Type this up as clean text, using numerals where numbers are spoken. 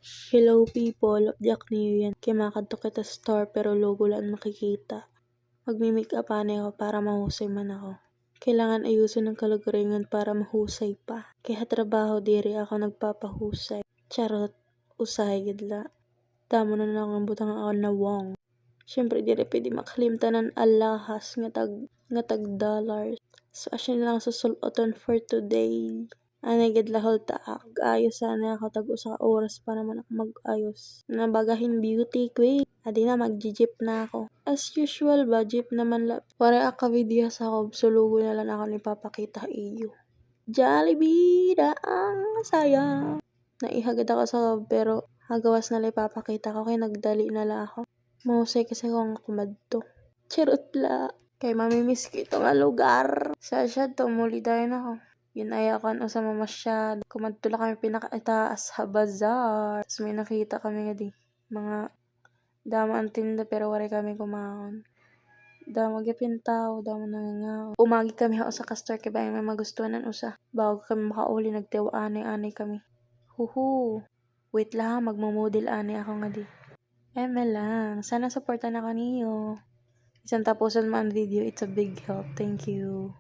Hello people, abjak niyo yan. Kay makadto kita store pero logo lang makikita. Magmi-makeup ani ako para mahusay man ako. Kailangan ayusin ang kalagaringan para mahusay pa. Kaya trabaho diri ako nagpapahusay. Charot, usahay gidla. Damo na lang ang butang ako na wong. Siyempre diri pwede makalimtanan alahas nga tag dollars. So asya na lang susuloton for today. Anay gidla holta mag-ayos sana ako tag usa ka oras pa naman ako mag-ayos. Nabagahin beauty queen. Adi na mag-jeep na ako. As usual ba, jeep naman la. Para akavidyas ako, sulugo na lang ako ni papakita iyo. Jollibee na ang saya. Naihagad ako sa pero hagawas na lang papakita ko kay nagdali na lang ako. Mahusay kasi akong kumadto. Charot la. Kay mamimiss ko ito nga lugar. Siya tumuli tayo na ako. Ginayakan o sa mamasyad. Kumadto lang kami pinakaitaas sa bazaar. Tapos may nakita kami nga di. Mga dama ang tinda pero wala kami kumaon. Dama gyapon tao, dama nangangaw. Umagi kami sa ka-store kay may magustuhanan usa. Bago kami makauli nagtiwa anay kami. Huhu. Wait lang, magmo-model ani ako nga di. Lang. Sana supportan ako niyo. Isang tapusan man video, it's a big help. Thank you.